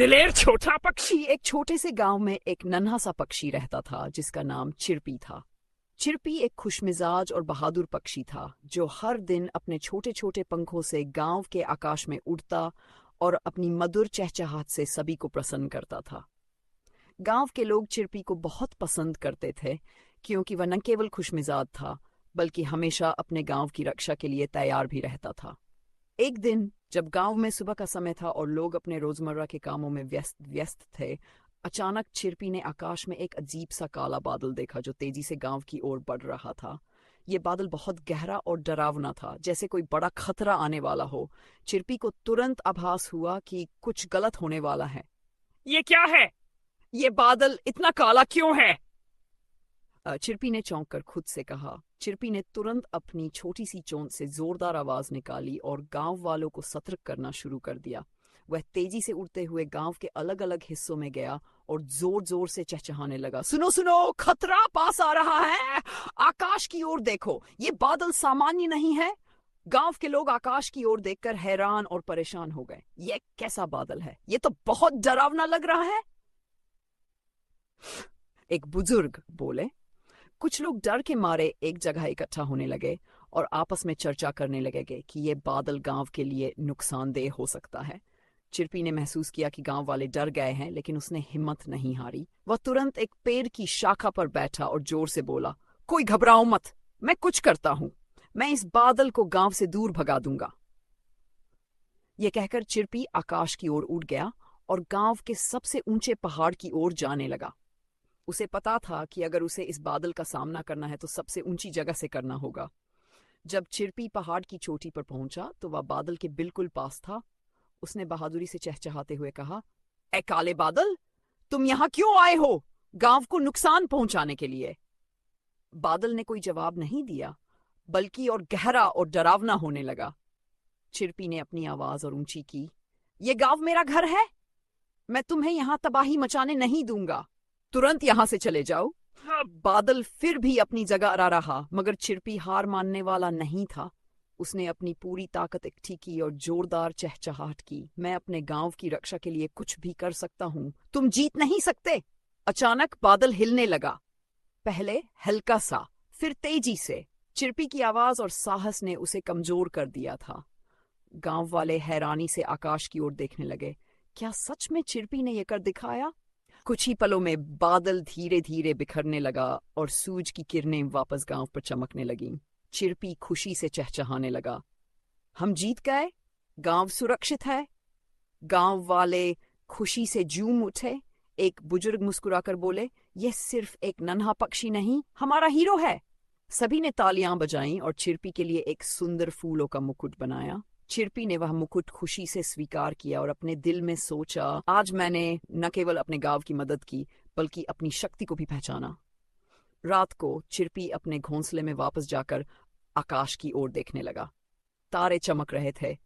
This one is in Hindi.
दिलेर छोटा पक्षी। एक छोटे से गांव में एक नन्हा सा पक्षी रहता था जिसका नाम चिरपी था। चिरपी एक खुशमिजाज और बहादुर पक्षी था जो हर दिन अपने छोटे छोटे पंखों से गांव के आकाश में उड़ता और अपनी मधुर चहचहाहट से सभी को प्रसन्न करता था। गांव के लोग चिरपी को बहुत पसंद करते थे क्योंकि वह न केवल खुशमिजाज था बल्कि हमेशा अपने गांव की रक्षा के लिए तैयार भी रहता था। एक दिन जब गांव में सुबह का समय था और लोग अपने रोजमर्रा के कामों में व्यस्त थे, अचानक चिरपी ने आकाश में एक अजीब सा काला बादल देखा जो तेजी से गांव की ओर बढ़ रहा था। ये बादल बहुत गहरा और डरावना था, जैसे कोई बड़ा खतरा आने वाला हो। चिरपी को तुरंत आभास हुआ कि कुछ गलत होने वाला है। ये क्या है? ये बादल इतना काला क्यों है? चिरपी ने चौंक कर खुद से कहा। चिरपी ने तुरंत अपनी छोटी सी चोंच से जोरदार आवाज निकाली और गांव वालों को सतर्क करना शुरू कर दिया। वह तेजी से उड़ते हुए गांव के अलग अलग हिस्सों में गया और जोर जोर से चहचहाने लगा, सुनो सुनो, खतरा पास आ रहा है, आकाश की ओर देखो, ये बादल सामान्य नहीं है। गांव के लोग आकाश की ओर देखकर हैरान और परेशान हो गए। ये कैसा बादल है? ये तो बहुत डरावना लग रहा है। एक बुजुर्ग बोले। कुछ लोग डर के मारे एक जगह इकट्ठा होने लगे और आपस में चर्चा करने लगे कि ये बादल गांव के लिए नुकसानदेह हो सकता है। चिरपी ने महसूस किया कि गांव वाले डर गए हैं, लेकिन उसने हिम्मत नहीं हारी। वह तुरंत एक पेड़ की शाखा पर बैठा और जोर से बोला, कोई घबराओ मत, मैं कुछ करता हूं, मैं इस बादल को गांव से दूर भगा दूंगा। यह कहकर चिरपी आकाश की ओर उड़ गया और गांव के सबसे ऊंचे पहाड़ की ओर जाने लगा। उसे पता था कि अगर उसे इस बादल का सामना करना है तो सबसे ऊंची जगह से करना होगा। जब चिरपी पहाड़ की चोटी पर पहुंचा तो वह बादल के बिल्कुल पास था। उसने बहादुरी से चहचहाते हुए कहा, ए काले बादल, तुम यहाँ क्यों आए हो? गांव को नुकसान पहुंचाने के लिए? बादल ने कोई जवाब नहीं दिया, बल्कि और गहरा और डरावना होने लगा। चिरपी ने अपनी आवाज और ऊंची की, ये गांव मेरा घर है, मैं तुम्हें यहाँ तबाही मचाने नहीं दूंगा, तुरंत यहाँ से चले जाओ। बादल फिर भी अपनी जगह अड़ा रहा, मगर चिरपी हार मानने वाला नहीं था। उसने अपनी पूरी ताकत इकट्ठी की और जोरदार चहचहाहट की, मैं अपने गांव की रक्षा के लिए कुछ भी कर सकता हूँ, तुम जीत नहीं सकते। अचानक बादल हिलने लगा, पहले हल्का सा, फिर तेजी से। चिरपी की आवाज और साहस ने उसे कमजोर कर दिया था। गांव वाले हैरानी से आकाश की ओर देखने लगे। क्या सच में चिरपी ने यह कर दिखाया? कुछ ही पलों में बादल धीरे धीरे बिखरने लगा और सूरज की किरणें वापस गांव पर चमकने लगीं। चिरपी खुशी से चहचहाने लगा, हम जीत गए, गांव सुरक्षित है। गांव वाले खुशी से झूम उठे। एक बुजुर्ग मुस्कुराकर बोले, यह सिर्फ एक नन्हा पक्षी नहीं, हमारा हीरो है। सभी ने तालियां बजाईं और चिरपी के लिए एक सुंदर फूलों का मुकुट बनाया। चिरपी ने वह मुकुट खुशी से स्वीकार किया और अपने दिल में सोचा, आज मैंने न केवल अपने गांव की मदद की बल्कि अपनी शक्ति को भी पहचाना। रात को चिरपी अपने घोंसले में वापस जाकर आकाश की ओर देखने लगा। तारे चमक रहे थे